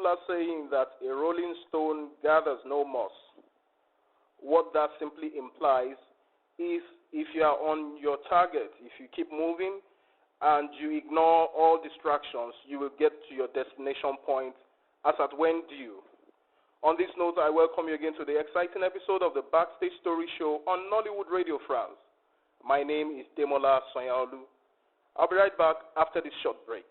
popular saying that a rolling stone gathers no moss. What that simply implies is if you are on your target, if you keep moving and you ignore all distractions, you will get to your destination point as at when due. On this note, I welcome you again to the exciting episode of the Backstage Story Show on Nollywood Radio France. My name is Demola Sanyaolu. I'll be right back after this short break.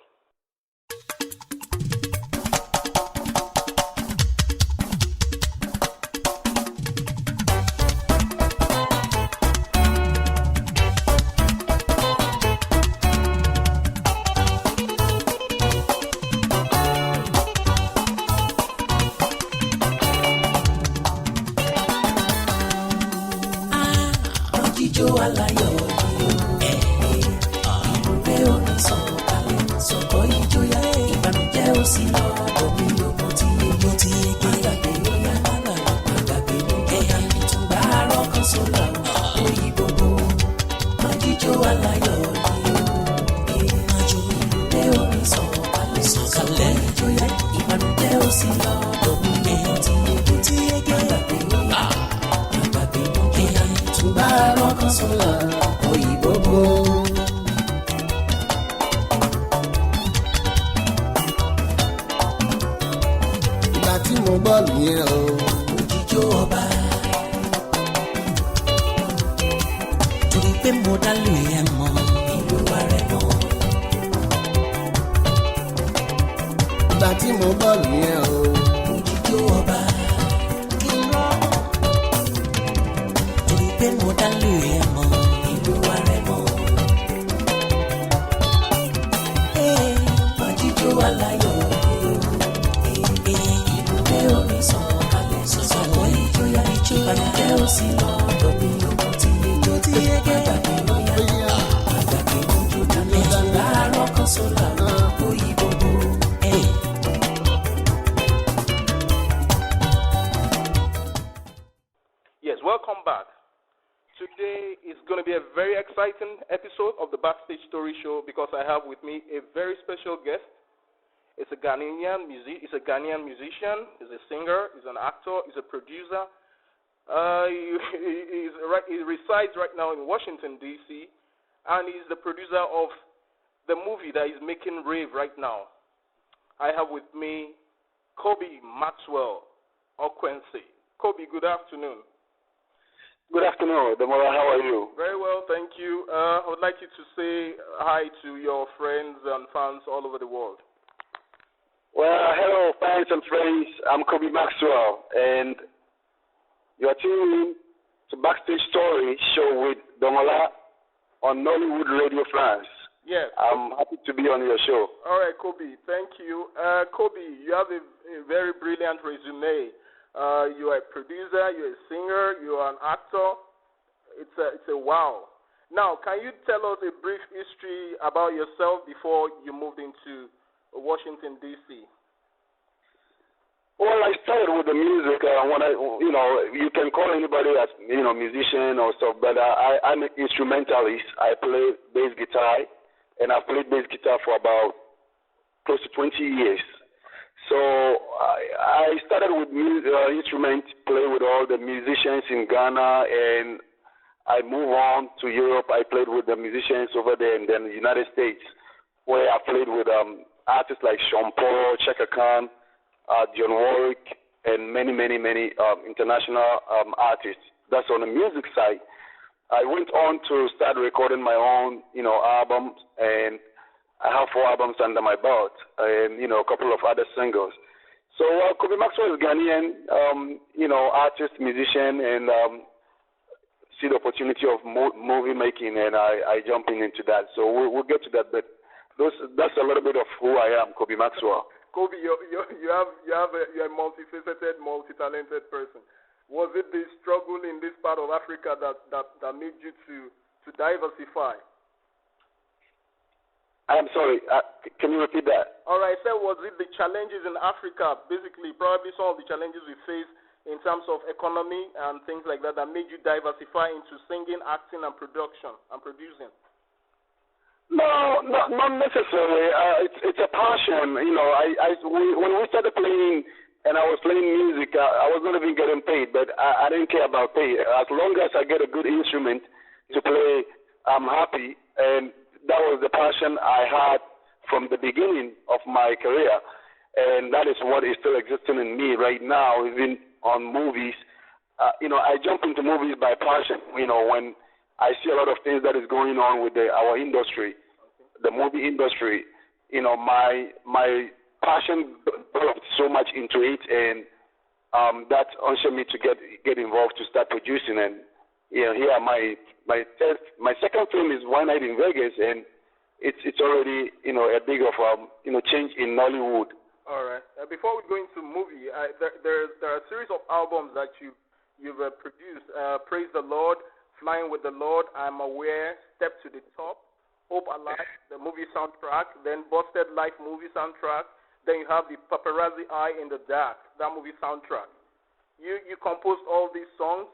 Yes, welcome back. Today is going to be a very exciting episode of the Backstage Story Show because I have with me a very special guest. It's a Ghanaian musician, he's a singer, he's an actor, he's a producer. He resides right now in Washington, D.C., and he's the producer of the movie that is making rave right now. I have with me KOBY MAXWELL, or Quincy. KOBY, good afternoon. Good afternoon, Demola. How are you? Very well, thank you. I would like you to say hi to your friends and fans all over the world. Well, hello, fans and friends. I'm KOBY MAXWELL, and you're tuning in to Backstage Story Show with Demola on Nollywood Radio France. Yes. I'm happy to be on your show. All right, KOBY, thank you. KOBY, you have a very brilliant resume. You are a producer, you're a singer, you are an actor. It's a wow. Now, can you tell us a brief history about yourself before you moved into Washington, D.C.? Well, I started with the music. You can call anybody as, musician or stuff, but I'm an instrumentalist. I play bass guitar, and I've played bass guitar for about close to 20 years. So I started with instruments, play with all the musicians in Ghana, and I moved on to Europe. I played with the musicians over there, and then the United States, where I played with artists like Sean Paul, Chaka Khan, John Warwick, and many international artists. That's on the music side. I went on to start recording my own, albums, and I have 4 albums under my belt, and a couple of other singles. So KOBY MAXWELL is Ghanaian, artist, musician, and see the opportunity of movie making, and I jump into that. So we'll get to that, but that's a little bit of who I am, KOBY MAXWELL. KOBY, you're a multifaceted, multi-talented person. Was it the struggle in this part of Africa that made you to diversify? I'm sorry, can you repeat that? All right, so was it the challenges in Africa, basically probably some of the challenges we face in terms of economy and things like that made you diversify into singing, acting, and production and producing? No, not necessarily. It's a passion. You know, when we started playing and I was playing music, I was not even getting paid, but I didn't care about pay. As long as I get a good instrument to play, I'm happy. And that was the passion I had from the beginning of my career. And that is what is still existing in me right now, even on movies. You know, I jump into movies by passion. You know, when I see a lot of things that is going on with our industry, the movie industry, you know, my passion developed so much into it, and that ushered me to get involved to start producing. And you know, here my second film is One Night in Vegas, and it's already, you know, a big of you know, change in Nollywood. All right. Before we go into movie, there are a series of albums that you've produced. Praise the Lord, Flying with the Lord, I'm Aware, Step to the Top, Hope Alive, the movie soundtrack, then Busted Life movie soundtrack, then you have the Paparazzi Eye in the Dark, that movie soundtrack. You composed all these songs.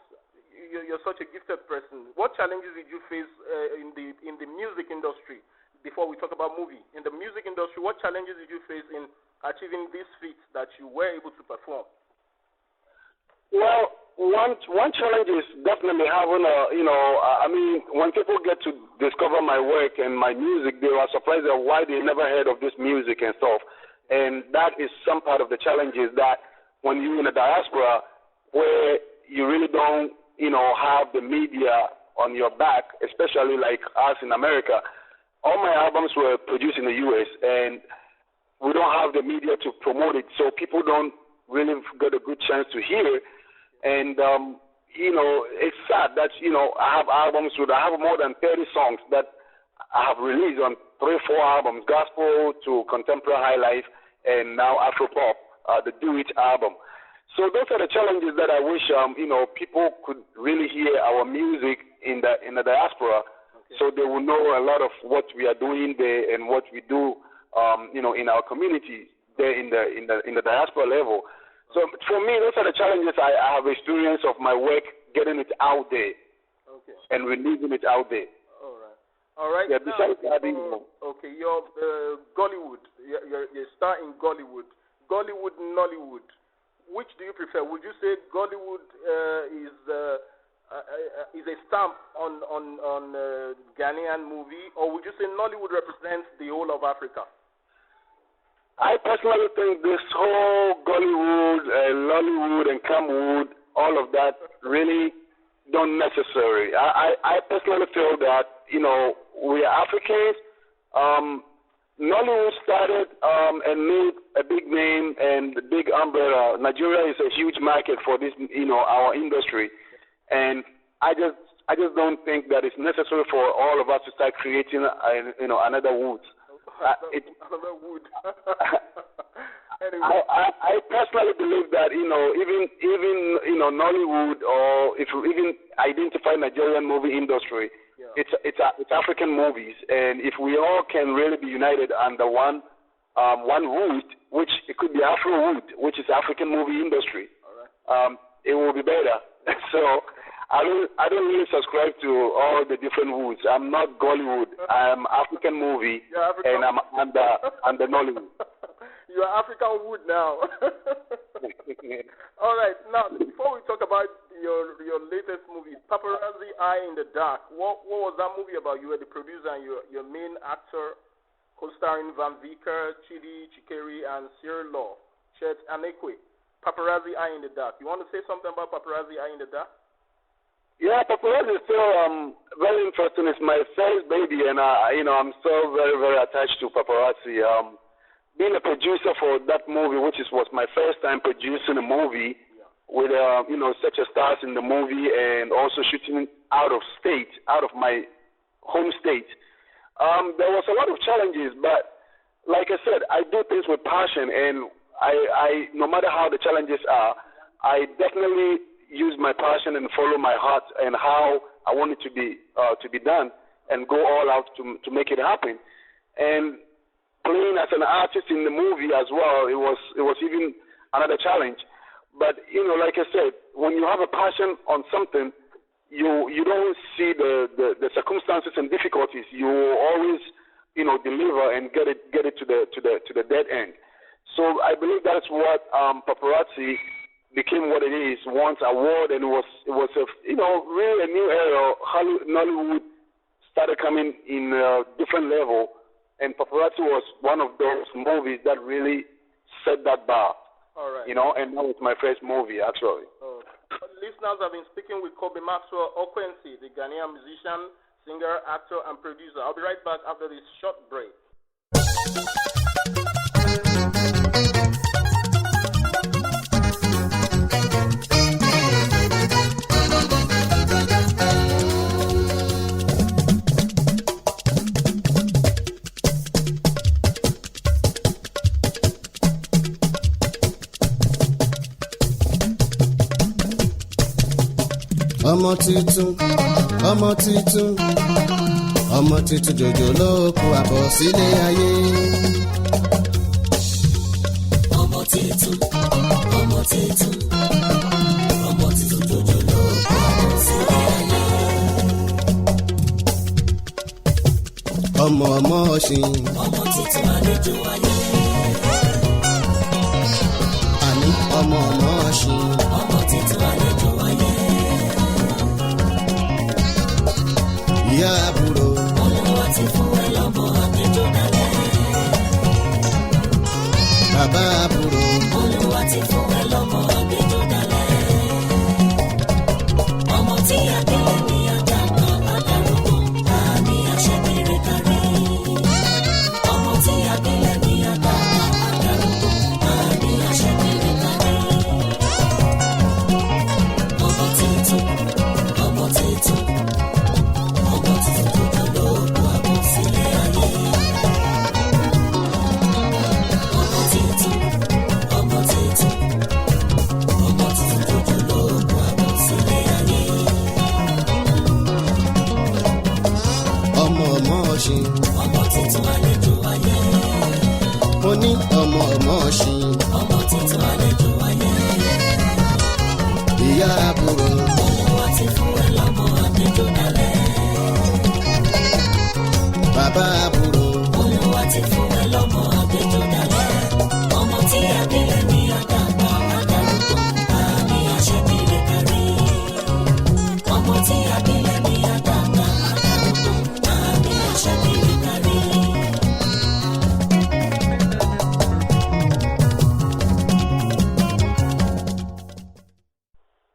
You're such a gifted person. What challenges did you face in the music industry? Before we talk about movie, in the music industry, what challenges did you face in achieving these feats that you were able to perform? Well, one challenge is definitely having you know, I mean, when people get to discover my work and my music, they are surprised at why they never heard of this music and stuff. And that is some part of the challenges that when you're in the diaspora, where you really don't, you know, have the media on your back, especially like us in America. All my albums were produced in the U.S., and we don't have the media to promote it, so people don't really get a good chance to hear it. And, you know, it's sad that, you know, I have more than 30 songs that I have released on 3 or 4 albums, gospel to contemporary high life, and now Afropop, the Do It album. So those are the challenges that I wish, you know, people could really hear our music in the diaspora. So they will know a lot of what we are doing there and what we do, you know, in our community there in the diaspora level. So for me, those are the challenges I have experienced of my work, getting it out there, and releasing it out there. All right. Yeah. Besides that, okay. You're Gollywood. You're star in Gollywood. Gollywood, Nollywood. Which do you prefer? Would you say Gollywood is a stamp on Ghanaian movie, or would you say Nollywood represents the whole of Africa? I personally think this whole Gollywood, Lollywood, and Camwood, all of that really don't necessary. I personally feel that, you know, we are Africans. Nollywood started and made a big name and a big umbrella. Nigeria is a huge market for this, you know, our industry. And I just don't think that it's necessary for all of us to start creating, you know, another Woods. Another Wood. Anyway. I personally believe that, you know, even you know, Nollywood, or if you even identify Nigerian movie industry, it's African movies, and if we all can really be united under one root, which it could be Afro root, which is African movie industry, it will be better. So I don't really subscribe to all the different woods. I'm not Gollywood. I'm African movie, and I'm under Nollywood. You are African wood now. All right. Now, before we talk about your latest movie, Paparazzi Eye in the Dark, what was that movie about? You were the producer and your main actor, co-starring Van Vicker, Chidi Chikeri, and Cyril Law, Chet Anekwe. Paparazzi Eye in the Dark. You want to say something about Paparazzi Eye in the Dark? Yeah, Paparazzi is still very interesting. It's my first baby, and you know, I'm still very, very attached to Paparazzi. Being a producer for that movie, which was my first time producing a movie with you know, such a stars in the movie, and also shooting out of state, out of my home state. There was a lot of challenges, but like I said, I do things with passion, and I no matter how the challenges are, I definitely use my passion and follow my heart and how I want it to be done, and go all out to make it happen. And playing as an artist in the movie as well, it was even another challenge. But you know, like I said, when you have a passion on something, you don't see the circumstances and difficulties. You always deliver and get it to the dead end. So I believe that's what paparazzi became what it is once award, and it was a really a new era. Nollywood started coming in a different level, and paparazzi was one of those movies that really set that bar. All right. And that was my first movie actually. Oh. Listeners, have been speaking with KOBY Maxwell Okwensi, the Ghanaian musician, singer, actor, and producer. I'll be right back after this short break. Ọmọ tuntun jòjòló kó àbọ̀ sílé ayé. Ọmọ tuntun jòjòló kó àbọ̀ sílé ayé. Ọmọ ọ̀sìn. Ọmọ tuntun àlejò ayé. Àní ọmọ ọ̀sìn. Ọmọ tuntun àlejò ayé. Ìyá àbúrò. Olúwa ti fún ẹ lọ́mọ àgbẹjọ́ dalẹ̀. Bàbá àbúrò. Olúwa ti fún ẹ lọ́mọ àgbẹjọ́ dalẹ̀. Ọmọ tí a délé ní àdàgbà àdàrúgbó àmì àṣẹbìrì kárí. Ọmọ tí a délé ní àdàgbà àdàrúgbó àmì àṣẹbìrì kárí. Ọmọ tuntun. Ọmọ tuntun àlejò ayé. Mo ní ọmọ ọ̀sìn. Ọmọ tuntun àlejò ayé. Ìyá àbúrò. Olúwa ti fún ẹ lọ́mọ àgbẹjọ́ dalẹ̀. Bàbá àbúrò. Olúwa ti fún ẹ lọ́mọ àgbẹjọ́ dalẹ̀. Ọmọ tí a bílẹ̀ ní àdàgbà àdàrúgbó àmì àṣẹbìrì kárí. Ọmọ tí a bílẹ̀ ní àdàgbà àdàrúgbó àmì àṣẹbìrì kárí.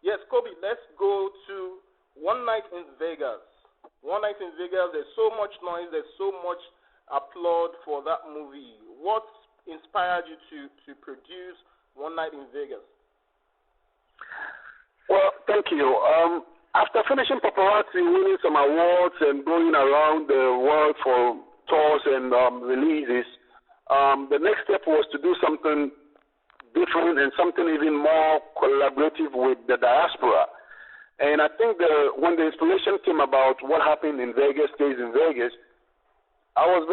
Yes, KOBY, let's go to One Night in Vegas. One Night in Vegas, there's so much noise, there's so much applaud for that movie. What inspired you to produce One Night in Vegas? Well, thank you. After finishing paparazzi, winning some awards and going around the world for tours and releases, the next step was to do something different and something even more collaborative with the diaspora. And I think when the inspiration came about what happened in Vegas stays in Vegas, I was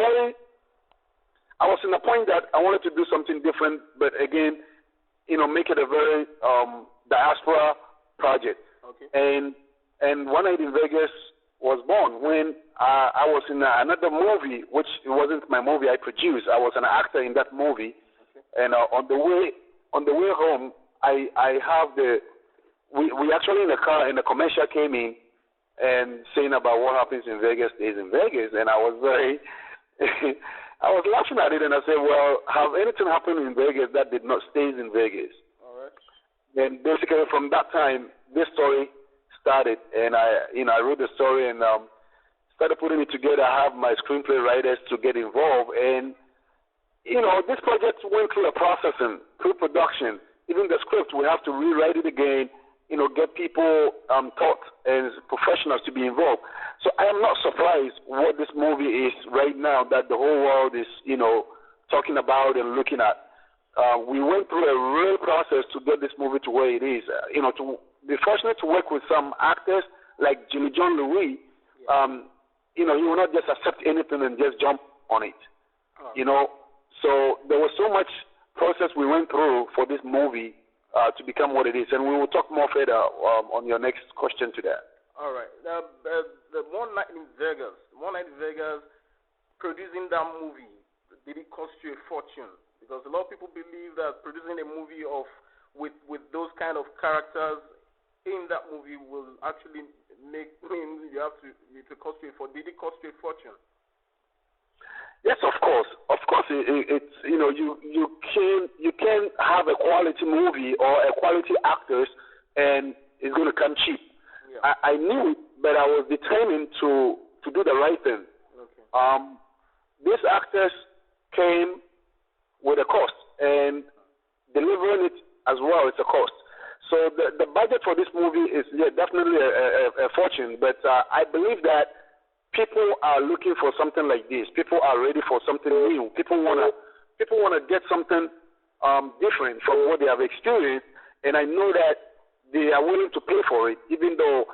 in a point that I wanted to do something different, but again, make it a very diaspora project. Okay. And One Night in Vegas was born when I was in another movie, which it wasn't my movie I produced. I was an actor in that movie. Okay. And on the way home, I have we actually in the car, and the commercial came in and saying about what happens in Vegas stays in Vegas, and I was very I was laughing at it, and I said, well, have anything happened in Vegas that did not stay in Vegas? All right. And basically from that time, this story started, and I wrote the story and started putting it together. I have my screenplay writers to get involved, and this project went through a processing, through production. Even the script, we have to rewrite it again, get people taught and professionals to be involved. So I am not surprised what this movie is right now that the whole world is, talking about and looking at. We went through a real process to get this movie to where it is. To be fortunate to work with some actors like Jimmy John Louis, he will not just accept anything and just jump on it. So there was so much process we went through for this movie to become what it is, and we will talk more further on your next question to that. All right. The One Night in Vegas. One Night in Vegas producing that movie, did it cost you a fortune? Because a lot of people believe that producing a movie with those kind of characters in that movie will actually mean it will cost you a fortune. Did it cost you a fortune? Yes, of course. Of course, it's you can have a quality movie or a quality actors, and it's going to come cheap. Yeah. I knew it, but I was determined to do the right thing. Okay. These actors came with a cost, and delivering it as well is a cost. So the budget for this movie is definitely a fortune, but I believe that people are looking for something like this. People are ready for something new. People wanna get something different from what they have experienced, and I know that they are willing to pay for it, even though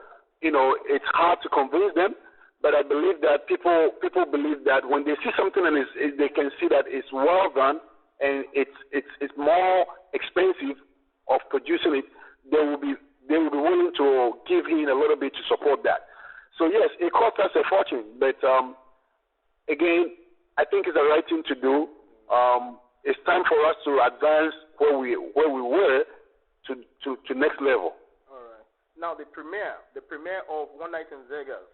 it's hard to convince them. But I believe that people believe that when they see something and they can see that it's well done and it's more expensive of producing it, they will be willing to give in a little bit to support that. So yes, it cost us a fortune, but again, I think it's the right thing to do. It's time for us to advance where we were to next level. All right. Now the premiere of One Night in Vegas.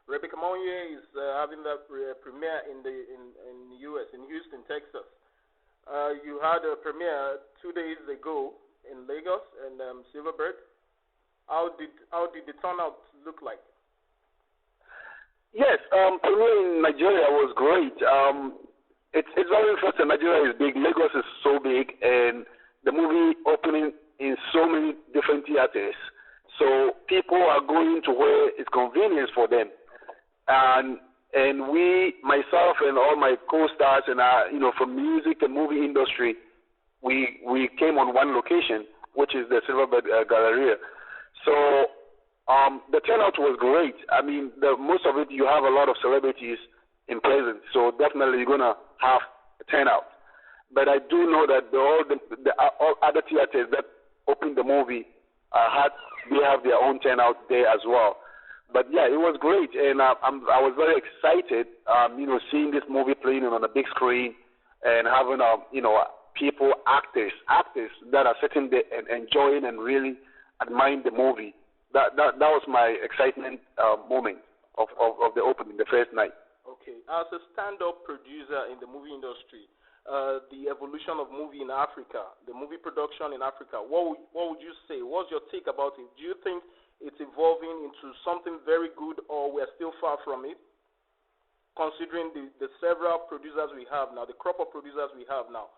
Rebecca Monye is having that premiere in the U.S. in Houston, Texas. You had a premiere 2 days ago in Lagos and Silverbird. How did the turnout look like? Yes, premiere in Nigeria was great. It's very interesting. Nigeria is big. Lagos is so big, and the movie opening in so many different theaters. So people are going to where it's convenient for them, and we, myself, and all my co-stars, and from music and movie industry, we came on one location, which is the Silverbird Galleria. So the turnout was great. I mean, most of it, you have a lot of celebrities in presence, so definitely you're going to have a turnout. But I do know that all other theaters that opened the movie they have their own turnout there as well. But yeah, it was great, and I was very excited, seeing this movie playing on a big screen and having people, actors that are sitting there and enjoying and really admiring the movie. That was my excitement moment of the opening, the first night. Okay, as a stand-up producer in the movie industry, the evolution of movie in Africa, the movie production in Africa, what would you say? What's your take about it? Do you think it's evolving into something very good, or we're still far from it? Considering the several producers we have now, the crop of producers we have now,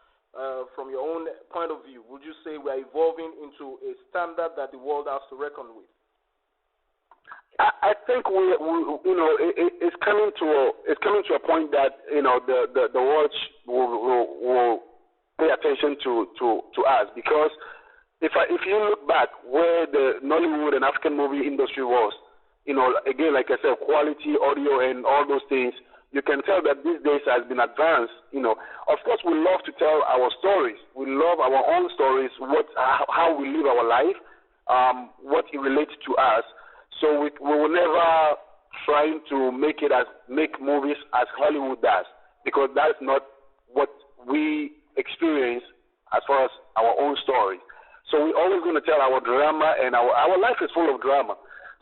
from your own point of view, would you say we're evolving into a standard that the world has to reckon with? I think it's coming to a point that the world will pay attention to us, because if you look back where the Nollywood and African movie industry was, again, like I said, quality audio and all those things, you can tell that these days has been advanced. Of course, we love to tell our stories. We love our own stories, how we live our life, what it relates to us. So we will never try to make movies as Hollywood does, because that's not what we experience as far as our own stories. So we're always going to tell our drama, and our life is full of drama.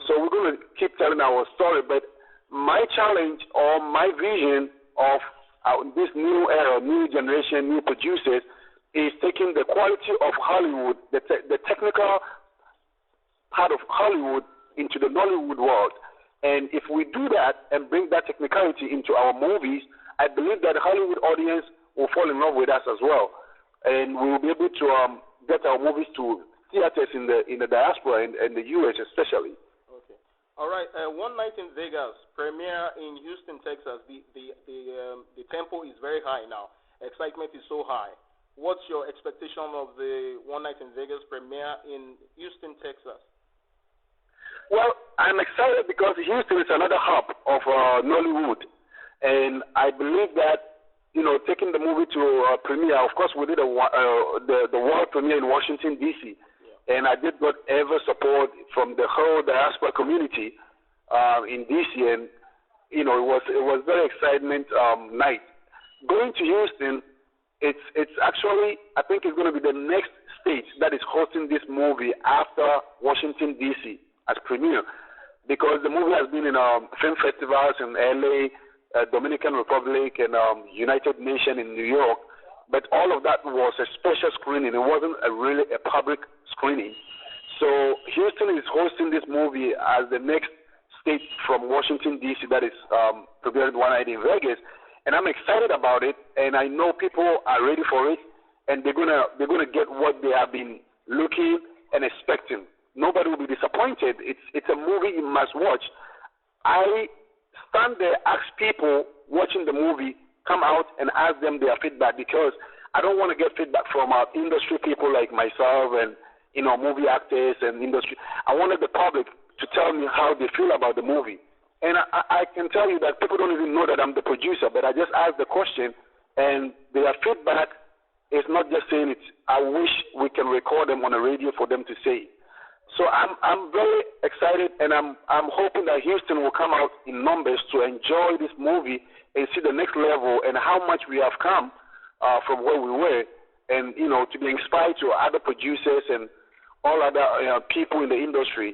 So we're going to keep telling our story. But my challenge or my vision of this new era, new generation, new producers, is taking the quality of Hollywood, the technical part of Hollywood, into the Nollywood world. And if we do that and bring that technicality into our movies, I believe that the Hollywood audience will fall in love with us as well, and we will be able to get our movies to theaters in the diaspora and the U.S. especially. Okay. All right. One Night in Vegas premiere in Houston, Texas. The tempo is very high now. Excitement is so high. What's your expectation of the One Night in Vegas premiere in Houston, Texas? Well, I'm excited because Houston is another hub of Nollywood, and I believe that taking the movie to premiere. Of course, we did the world premiere in Washington D.C. Yeah. And I did whatever support from the whole diaspora community in D.C. And it was very excitement night. Going to Houston, it's actually, I think it's going to be the next state that is hosting this movie after Washington D.C. as premiere, because the movie has been in film festivals in LA, Dominican Republic, and United Nations in New York. But all of that was a special screening. It wasn't really a public screening. So Houston is hosting this movie as the next state from Washington, D.C. that is premiered one night in Vegas. And I'm excited about it, and I know people are ready for it, and they're gonna get what they have been looking and expecting. Nobody will be disappointed. It's a movie you must watch. I stand there, ask people watching the movie, come out and ask them their feedback, because I don't want to get feedback from industry people like myself and movie actors and industry. I wanted the public to tell me how they feel about the movie. And I can tell you that people don't even know that I'm the producer, but I just asked the question, and their feedback is not just saying it. I wish we can record them on the radio for them to say it. So I'm very excited, and I'm hoping that Houston will come out in numbers to enjoy this movie and see the next level and how much we have come from where we were, and to be inspired to other producers and all other people in the industry.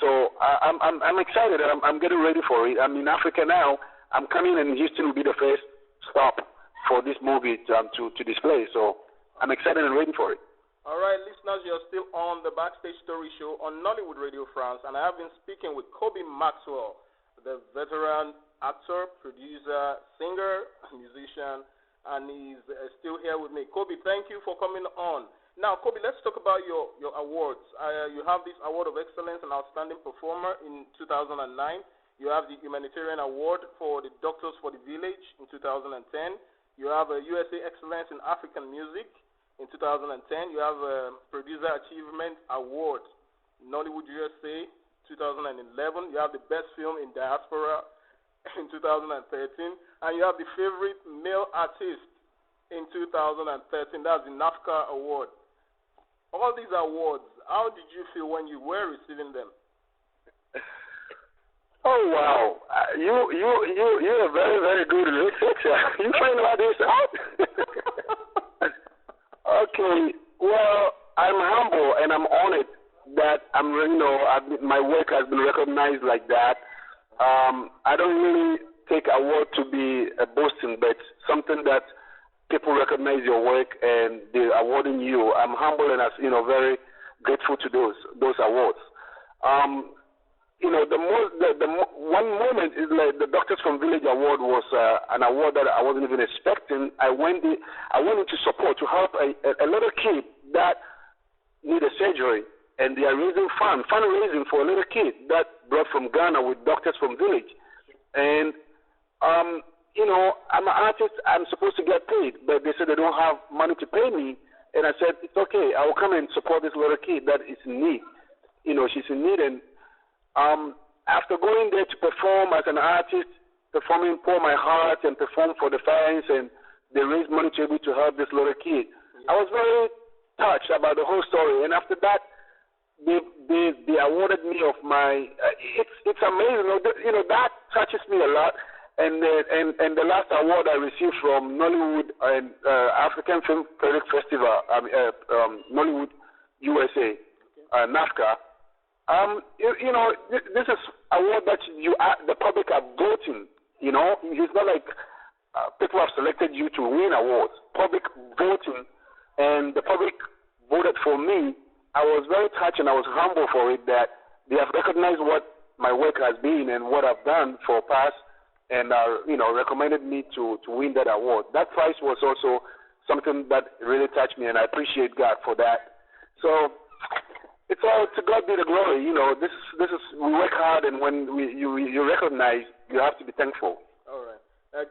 So I'm excited. I'm getting ready for it. I'm in Africa now. I'm coming, and Houston will be the first stop for this movie to display. So I'm excited and ready for it. All right, listeners, you're still on the Backstage Story Show on Nollywood Radio France, and I have been speaking with KOBY Maxwell, the veteran actor, producer, singer, musician, and he's still here with me. KOBY, thank you for coming on. Now, KOBY, let's talk about your awards. You have this Award of Excellence and Outstanding Performer in 2009. You have the Humanitarian Award for the Doctors for the Village in 2010. You have a USA Excellence in African Music in 2010. You have a Producer Achievement Award, Nollywood USA 2011. You have the Best Film in Diaspora in 2013. And you have the Favorite Male Artist in 2013. That's the NAFCA Award. All these awards, how did you feel when you were receiving them? Oh wow, you're a very, very good researcher. You find all this out? Okay, well, I'm humble and I'm honored that my work has been recognized like that. I don't really take award to be a boasting, but something that people recognize your work and they're awarding you. I'm humble and very grateful to those awards. The one moment is like the Doctors from Village Award was an award that I wasn't even expecting. I went into support to help a little kid that needed surgery, and they are raising fundraising for a little kid that brought from Ghana with Doctors from Village, and I'm an artist, I'm supposed to get paid, but they said they don't have money to pay me, and I said, it's okay, I will come and support this little kid that is in need. She's in need, and after going there to perform as an artist, pour my heart and perform for the fans, and they raised money to be able to help this little kid. I was very touched about the whole story, and after that, they awarded me of my, it's amazing, that touches me a lot. And the last award I received from Nollywood and African Film Critics Festival, Nollywood USA, NAFCA. This is award that the public are voting. It's not like people have selected you to win awards. Public voting, and the public voted for me. I was very touched and I was humble for it that they have recognized what my work has been and what I've done for past. And recommended me to win that award. That prize was also something that really touched me, and I appreciate God for that. So it's all to God be the glory. This is we work hard, and when you recognize, you have to be thankful. All right.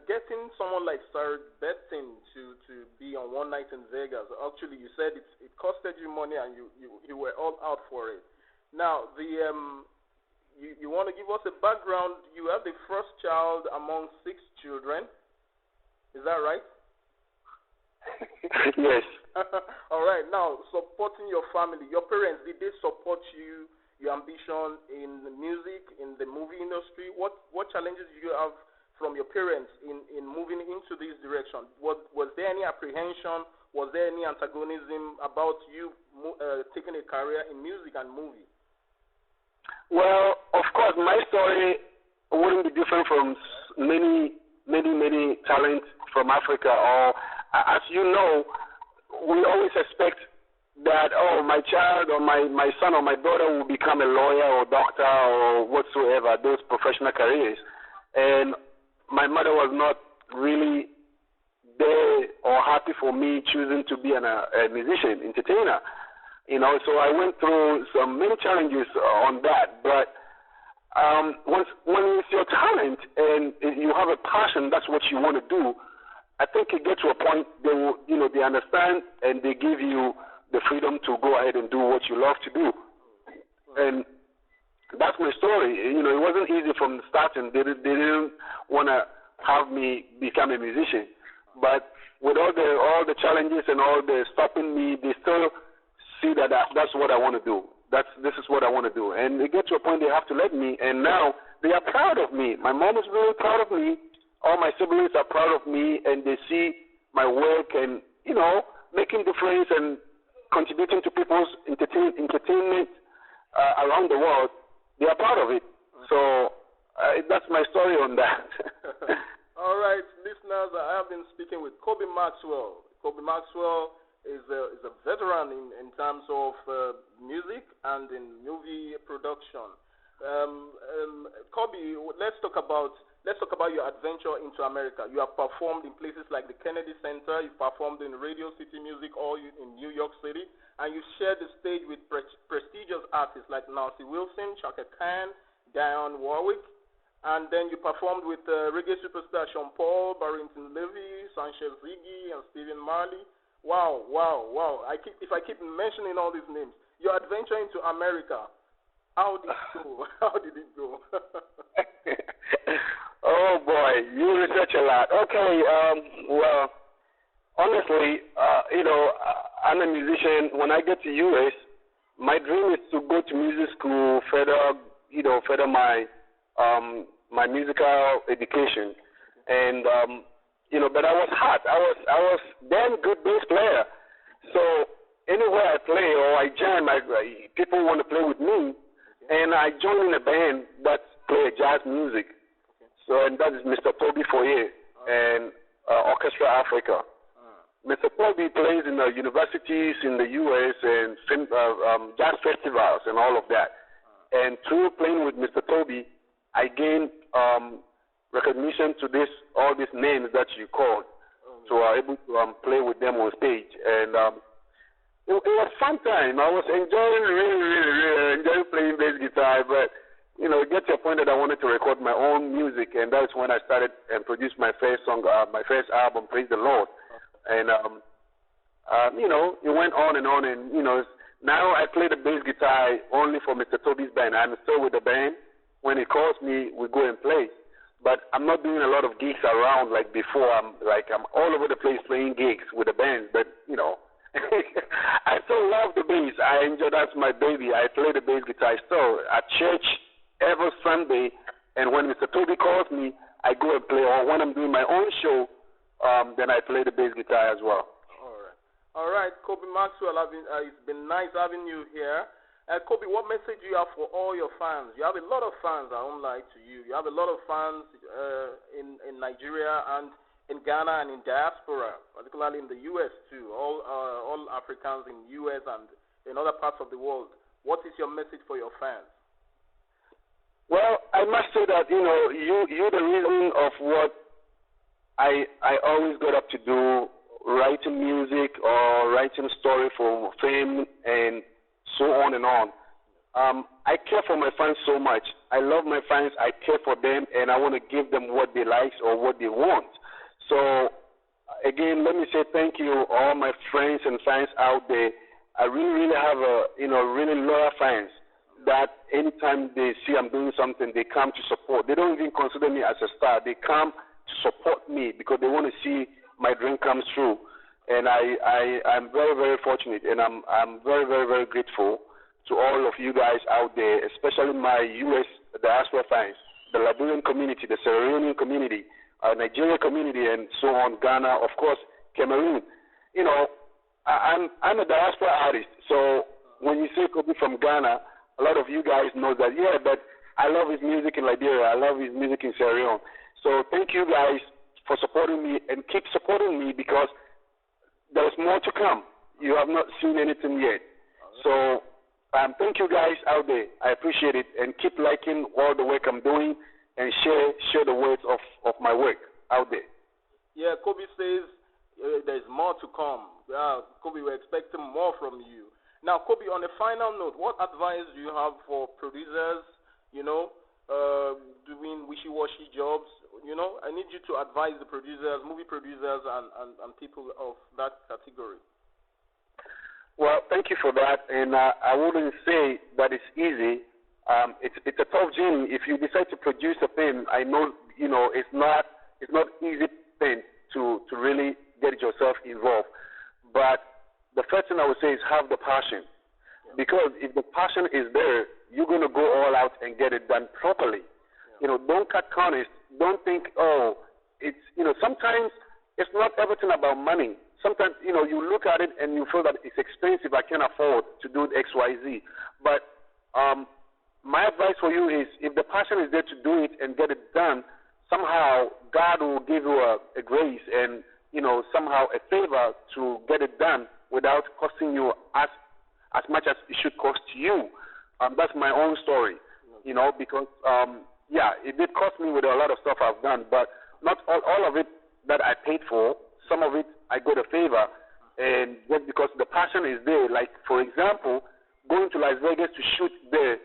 Getting someone like Sir Betting to be on One Night in Vegas. Actually, you said it costed you money, and you were all out for it. Now You want to give us a background? You have the first child among 6 children. Is that right? Yes. All right. Now, supporting your family, your parents, did they support you, your ambition in the music, in the movie industry? What challenges did you have from your parents in moving into this direction? Was there any apprehension? Was there any antagonism about you taking a career in music and movie? Well, of course, my story wouldn't be different from many talents from Africa. Or, as you know, we always expect that, my child or my son or my daughter will become a lawyer or doctor or whatsoever, those professional careers. And my mother was not really there or happy for me choosing to be a musician, entertainer. So I went through many challenges on that. But when it's your talent and you have a passion, that's what you want to do. I think you get to a point they understand and they give you the freedom to go ahead and do what you love to do. And that's my story. It wasn't easy from the starting. They didn't want to have me become a musician. But with all the challenges and all the stopping me, they still see that that's what I want to do. This is what I want to do. And they get to a point they have to let me, and now they are proud of me. My mom is really proud of me. All my siblings are proud of me, and they see my work and, making difference and contributing to people's entertainment around the world. They are proud of it. So that's my story on that. All right, listeners, I have been speaking with KOBY Maxwell. KOBY Maxwell is a veteran in terms of music and in movie production. KOBY, let's talk about your adventure into America. You have performed in places like the Kennedy Center. You've performed in Radio City Music Hall in New York City, and you've shared the stage with prestigious artists like Nancy Wilson, Chaka Khan, Dionne Warwick, and then you performed with reggae superstar Sean Paul, Barrington Levy, Sanchez Ziggy, and Stephen Marley. Wow. If I keep mentioning all these names, your adventure into America, how did it go? Oh boy, you research a lot. Okay, well, honestly, I'm a musician. When I get to US, my dream is to go to music school, further my my musical education, and but I was hot. I was damn good bass player. So anywhere I play or I jam, people want to play with me, and I joined in a band that play jazz music. So, and that is Mr. Toby Foyer and Orchestra Africa. Mr. Toby plays in the universities in the U.S. and jazz festivals and all of that. And through playing with Mr. Toby, I gained recognition to all these names that you called. So I was able to play with them on stage. And it was a fun time. I was enjoying, really enjoying playing bass guitar, but it gets to a point that I wanted to record my own music, and that's when I started and produced my first song, my first album, Praise the Lord. And, it went on, and now I play the bass guitar only for Mr. Toby's band. I'm still with the band. When he calls me, we go and play. But I'm not doing a lot of gigs around like before. I'm all over the place playing gigs with the band, but, I still love the bass. I enjoy, that's my baby. I play the bass guitar still at church every Sunday, and when Mr. Toby calls me, I go and play. Or when I'm doing my own show, then I play the bass guitar as well. All right, KOBY Maxwell, it's been nice having you here. KOBY, what message do you have for all your fans? You have a lot of fans, I won't lie to you. You have a lot of fans in Nigeria and in Ghana and in diaspora, particularly in the U.S. too, all Africans in the U.S. and in other parts of the world. What is your message for your fans? Well, I must say that, you're the reason of what I always got up to do, writing music or writing story for fame and so on and on. I care for my fans so much. I love my fans. I care for them, and I want to give them what they like or what they want. So, again, let me say thank you, all my friends and fans out there. I really have really loyal fans that anytime they see I'm doing something, they come to support. They don't even consider me as a star. They come to support me because they want to see my dream come true. And I'm very, very fortunate, and I'm very, very, very grateful to all of you guys out there, especially my U.S. diaspora fans. the Liberian community, the Sierra Leonean community, Nigeria community, and so on, Ghana, of course, Cameroon. You know, I'm a diaspora artist, so when you say Koby from Ghana, a lot of you guys know that, yeah, but I love his music in Liberia, I love his music in Sierra Leone. So thank you guys for supporting me, and keep supporting me, because there's more to come. You have not seen anything yet. So thank you guys out there. I appreciate it, and keep liking all the work I'm doing, and share the words of my work out there. Yeah, Koby says there's more to come. Koby, we're expecting more from you. Now, Koby, on a final note, what advice do you have for producers, you know, doing wishy-washy jobs? You know, I need you to advise the producers, movie producers, and people of that category. Well, thank you for that, and I wouldn't say that it's easy. It's a tough journey. If you decide to produce a film, I know, you know, it's not easy thing to really get yourself involved. But the first thing I would say is have the passion, because if the passion is there, you're going to go all out and get it done properly. You know, don't cut corners. Don't think, oh, it's, you know, sometimes it's not everything about money. Sometimes, you know, you look at it and you feel that it's expensive, I can't afford to do X, Y, Z. But my advice for you is, if the passion is there to do it and get it done, somehow God will give you a grace and, you know, somehow a favor to get it done without costing you as much as it should cost you. That's my own story, you know, because, yeah, it did cost me with a lot of stuff I've done, but not all of it that I paid for. Some of it I got a favor, and just because the passion is there. Like, for example, going to Las Vegas to shoot there,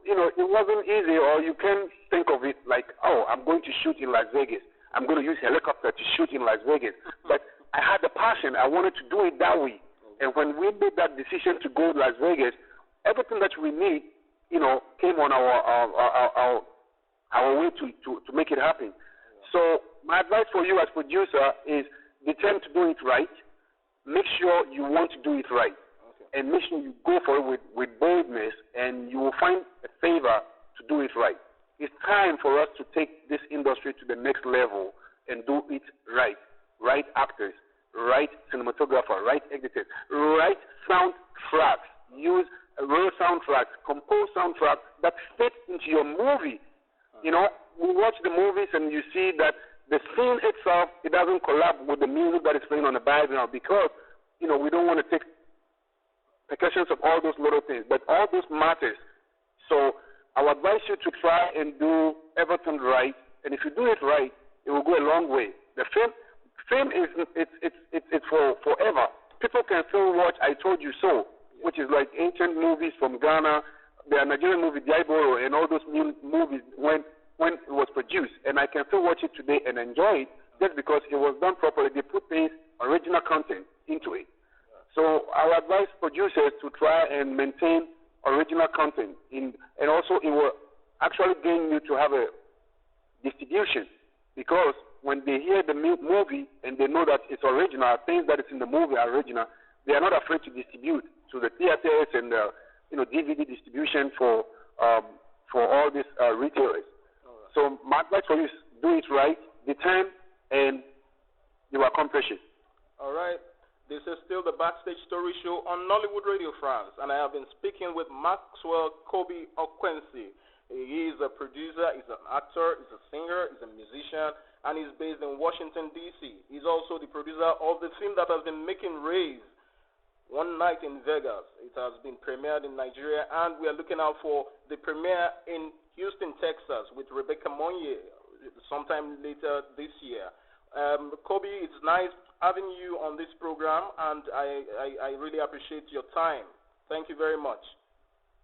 you know, it wasn't easy, or you can think of it like, oh, I'm going to shoot in Las Vegas. I'm going to use helicopter to shoot in Las Vegas. But I had the passion. I wanted to do it that way. And when we made that decision to go to Las Vegas, everything that we need, you know, came on our way to make it happen. So my advice for you as producer is determine to do it right. Make sure you want to do it right. And make sure you go for it with boldness, and you will find a favor to do it right. It's time for us to take this industry to the next level and do it right. Right actors, right cinematographer, right editors, right soundtracks. Use real soundtracks, compose soundtracks that fit into your movie. You know, we watch the movies and you see that the scene itself, it doesn't collab with the music that is playing on the background, because, you know, we don't want to take percussions of all those little things, but all those matters. So I would advise you to try and do everything right, and if you do it right, it will go a long way. The film is it's for forever. People can still watch I Told You So, which is like ancient movies from Ghana, the Nigerian movie Diabolo, and all those new movies when it was produced, and I can still watch it today and enjoy it just because it was done properly. They put things, original content into it. So I would advise producers to try and maintain original content, and also it will actually gain you to have a distribution, because when they hear the movie and they know that it's original, things that is in the movie are original, they are not afraid to distribute to the theaters and DVD distribution for all these retailers. Right. So my advice for you is do it right, determine, and you will accomplish it. All right. This is still the Backstage Story Show on Nollywood Radio France, and I have been speaking with Maxwell Koby Okwensi. He is a producer, he's an actor, he's a singer, he's a musician, and he's based in Washington, D.C. He's also the producer of the film that has been making waves, One Night in Vegas. It has been premiered in Nigeria, and we are looking out for the premiere in Houston, Texas, with Rebecca Monye sometime later this year. Koby, it's nice having you on this program, and I really appreciate your time. Thank you very much.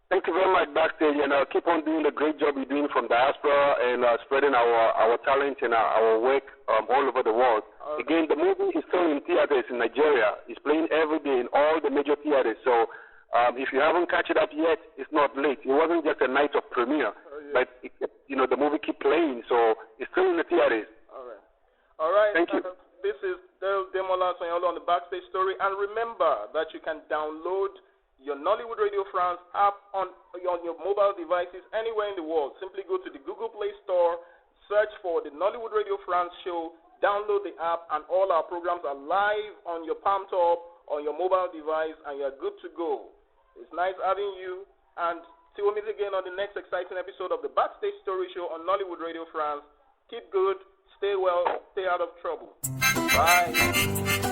Thank you very much, Backstage, and keep on doing the great job you're doing from diaspora and spreading our talent and our work all over the world. Again, the movie is still in theaters in Nigeria. It's playing every day in all the major theaters. So if you haven't catch it up yet, it's not late. It wasn't just a night of premiere, but the movie keep playing, so it's still in the theaters. All right. Thank you. This is Demola Sanyaolu on the Backstage Story, and remember that you can download your Nollywood Radio France app on your mobile devices anywhere in the world. Simply go to the Google Play Store, search for the Nollywood Radio France show, download the app, and all our programs are live on your palm top, on your mobile device, and you're good to go. It's nice having you, and till we meet again on the next exciting episode of the Backstage Story Show on Nollywood Radio France. Keep good, stay well, stay out of trouble. Bye.